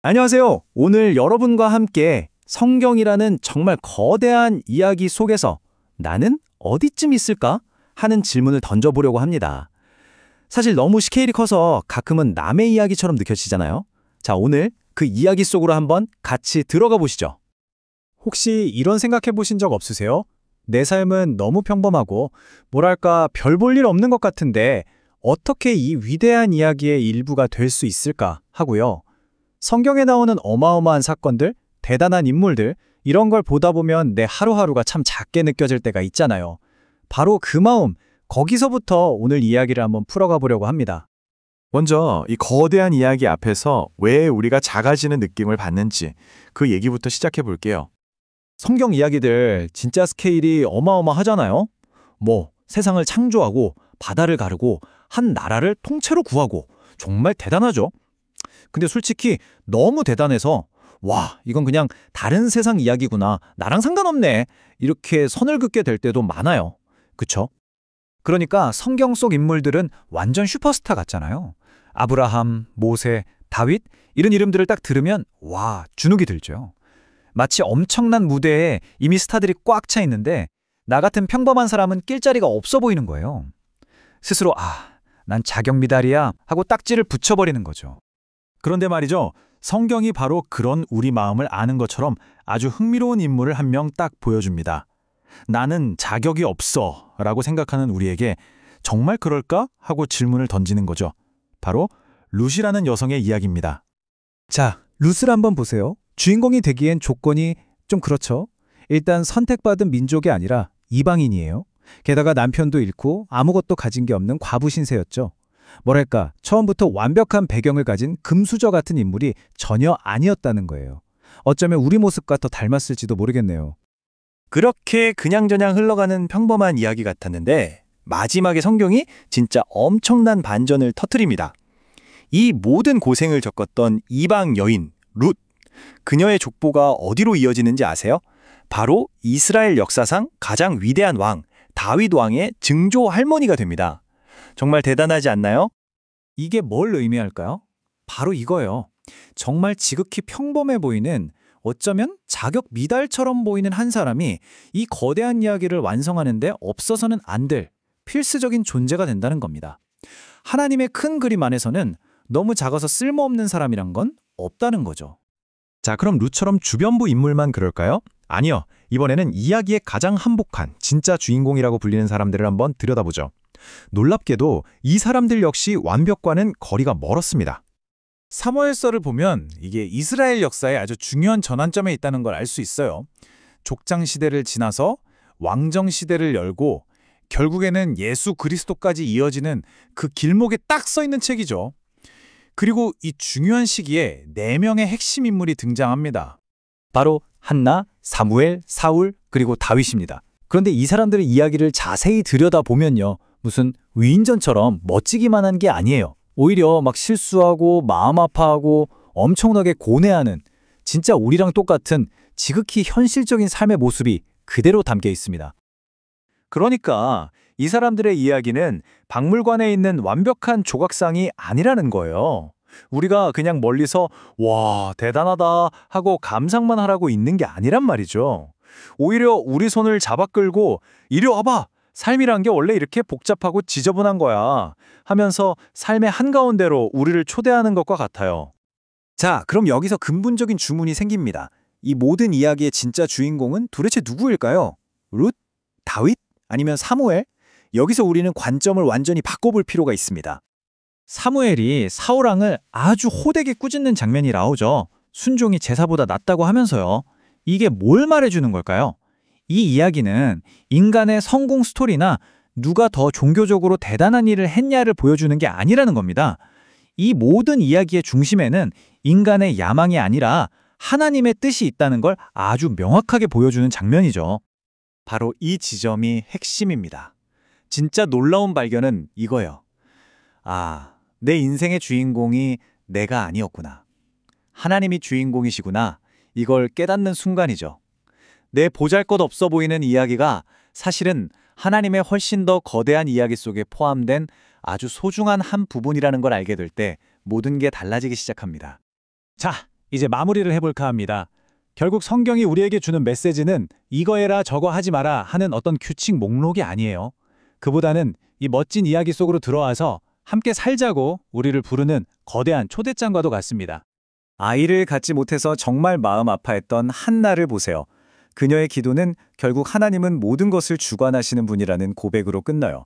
안녕하세요. 오늘 여러분과 함께 성경이라는 정말 거대한 이야기 속에서 나는 어디쯤 있을까? 하는 질문을 던져보려고 합니다. 사실 너무 스케일이 커서 가끔은 남의 이야기처럼 느껴지잖아요. 자, 오늘 그 이야기 속으로 한번 같이 들어가 보시죠. 혹시 이런 생각해 보신 적 없으세요? 내 삶은 너무 평범하고, 뭐랄까, 별 볼 일 없는 것 같은데, 어떻게 이 위대한 이야기의 일부가 될 수 있을까 하고요. 성경에 나오는 어마어마한 사건들, 대단한 인물들, 이런 걸 보다 보면 내 하루하루가 참 작게 느껴질 때가 있잖아요. 바로 그 마음, 거기서부터 오늘 이야기를 한번 풀어가 보려고 합니다. 먼저 이 거대한 이야기 앞에서 왜 우리가 작아지는 느낌을 받는지 그 얘기부터 시작해 볼게요. 성경 이야기들 진짜 스케일이 어마어마하잖아요. 세상을 창조하고 바다를 가르고 한 나라를 통째로 구하고 정말 대단하죠. 근데 솔직히 너무 대단해서 와, 이건 그냥 다른 세상 이야기구나. 나랑 상관없네. 이렇게 선을 긋게 될 때도 많아요. 그쵸? 그러니까 성경 속 인물들은 완전 슈퍼스타 같잖아요. 아브라함, 모세, 다윗 이런 이름들을 딱 들으면 와, 주눅이 들죠. 마치 엄청난 무대에 이미 스타들이 꽉 차 있는데 나 같은 평범한 사람은 낄 자리가 없어 보이는 거예요. 스스로 난 자격 미달이야 하고 딱지를 붙여버리는 거죠. 그런데 말이죠. 성경이 바로 그런 우리 마음을 아는 것처럼 아주 흥미로운 인물을 한 명 딱 보여줍니다. 나는 자격이 없어 라고 생각하는 우리에게 정말 그럴까? 하고 질문을 던지는 거죠. 바로 룻이라는 여성의 이야기입니다. 자, 룻을 한번 보세요. 주인공이 되기엔 조건이 좀 그렇죠. 일단 선택받은 민족이 아니라 이방인이에요. 게다가 남편도 잃고 아무것도 가진 게 없는 과부 신세였죠. 뭐랄까, 처음부터 완벽한 배경을 가진 금수저 같은 인물이 전혀 아니었다는 거예요. 어쩌면 우리 모습과 더 닮았을지도 모르겠네요. 그렇게 그냥저냥 흘러가는 평범한 이야기 같았는데 마지막에 성경이 진짜 엄청난 반전을 터뜨립니다. 이 모든 고생을 겪었던 이방 여인 룻, 그녀의 족보가 어디로 이어지는지 아세요? 바로 이스라엘 역사상 가장 위대한 왕, 다윗 왕의 증조 할머니가 됩니다. 정말 대단하지 않나요? 이게 뭘 의미할까요? 바로 이거예요. 정말 지극히 평범해 보이는, 어쩌면 자격 미달처럼 보이는 한 사람이 이 거대한 이야기를 완성하는데 없어서는 안 될 필수적인 존재가 된다는 겁니다. 하나님의 큰 그림 안에서는 너무 작아서 쓸모없는 사람이란 건 없다는 거죠. 자, 그럼 룻처럼 주변부 인물만 그럴까요? 아니요. 이번에는 이야기의 가장 한복한 진짜 주인공이라고 불리는 사람들을 한번 들여다보죠. 놀랍게도 이 사람들 역시 완벽과는 거리가 멀었습니다. 사무엘서를 보면 이게 이스라엘 역사의 아주 중요한 전환점에 있다는 걸 알 수 있어요. 족장 시대를 지나서 왕정 시대를 열고 결국에는 예수 그리스도까지 이어지는 그 길목에 딱 서 있는 책이죠. 그리고 이 중요한 시기에 4명의 핵심 인물이 등장합니다. 바로 한나, 사무엘, 사울, 그리고 다윗입니다. 그런데 이 사람들의 이야기를 자세히 들여다보면요. 무슨 위인전처럼 멋지기만 한 게 아니에요. 오히려 막 실수하고 마음 아파하고 엄청나게 고뇌하는 진짜 우리랑 똑같은 지극히 현실적인 삶의 모습이 그대로 담겨 있습니다. 그러니까 이 사람들의 이야기는 박물관에 있는 완벽한 조각상이 아니라는 거예요. 우리가 그냥 멀리서 와, 대단하다 하고 감상만 하라고 있는 게 아니란 말이죠. 오히려 우리 손을 잡아 끌고 이리 와봐! 삶이란 게 원래 이렇게 복잡하고 지저분한 거야 하면서 삶의 한가운데로 우리를 초대하는 것과 같아요. 자, 그럼 여기서 근본적인 주문이 생깁니다. 이 모든 이야기의 진짜 주인공은 도대체 누구일까요? 룻? 다윗? 아니면 사무엘? 여기서 우리는 관점을 완전히 바꿔볼 필요가 있습니다. 사무엘이 사울왕을 아주 호되게 꾸짖는 장면이 나오죠. 순종이 제사보다 낫다고 하면서요. 이게 뭘 말해주는 걸까요? 이 이야기는 인간의 성공 스토리나 누가 더 종교적으로 대단한 일을 했냐를 보여주는 게 아니라는 겁니다. 이 모든 이야기의 중심에는 인간의 야망이 아니라 하나님의 뜻이 있다는 걸 아주 명확하게 보여주는 장면이죠. 바로 이 지점이 핵심입니다. 진짜 놀라운 발견은 이거예요. 내 인생의 주인공이 내가 아니었구나. 하나님이 주인공이시구나. 이걸 깨닫는 순간이죠. 내 보잘것없어 보이는 이야기가 사실은 하나님의 훨씬 더 거대한 이야기 속에 포함된 아주 소중한 한 부분이라는 걸 알게 될 때 모든 게 달라지기 시작합니다. 자, 이제 마무리를 해볼까 합니다. 결국 성경이 우리에게 주는 메시지는 이거 해라 저거 하지 마라 하는 어떤 규칙 목록이 아니에요. 그보다는 이 멋진 이야기 속으로 들어와서 함께 살자고 우리를 부르는 거대한 초대장과도 같습니다. 아이를 갖지 못해서 정말 마음 아파했던 한나를 보세요. 그녀의 기도는 결국 하나님은 모든 것을 주관하시는 분이라는 고백으로 끝나요.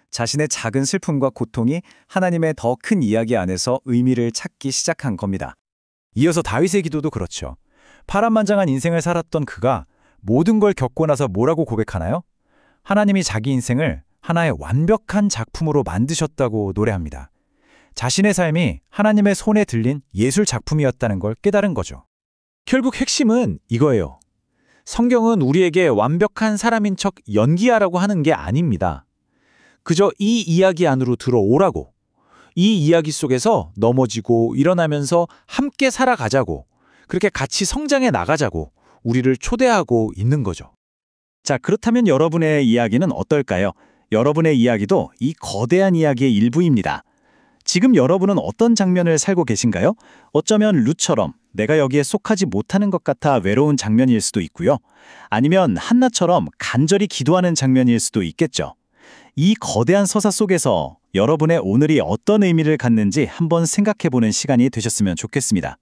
자신의 작은 슬픔과 고통이 하나님의 더 큰 이야기 안에서 의미를 찾기 시작한 겁니다. 이어서 다윗의 기도도 그렇죠. 파란만장한 인생을 살았던 그가 모든 걸 겪고 나서 뭐라고 고백하나요? 하나님이 자기 인생을 하나의 완벽한 작품으로 만드셨다고 노래합니다. 자신의 삶이 하나님의 손에 들린 예술 작품이었다는 걸 깨달은 거죠. 결국 핵심은 이거예요. 성경은 우리에게 완벽한 사람인 척 연기하라고 하는 게 아닙니다. 그저 이 이야기 안으로 들어오라고, 이 이야기 속에서 넘어지고 일어나면서 함께 살아가자고, 그렇게 같이 성장해 나가자고 우리를 초대하고 있는 거죠. 자, 그렇다면 여러분의 이야기는 어떨까요? 여러분의 이야기도 이 거대한 이야기의 일부입니다. 지금 여러분은 어떤 장면을 살고 계신가요? 어쩌면 룻처럼 내가 여기에 속하지 못하는 것 같아 외로운 장면일 수도 있고요. 아니면 한나처럼 간절히 기도하는 장면일 수도 있겠죠. 이 거대한 서사 속에서 여러분의 오늘이 어떤 의미를 갖는지 한번 생각해보는 시간이 되셨으면 좋겠습니다.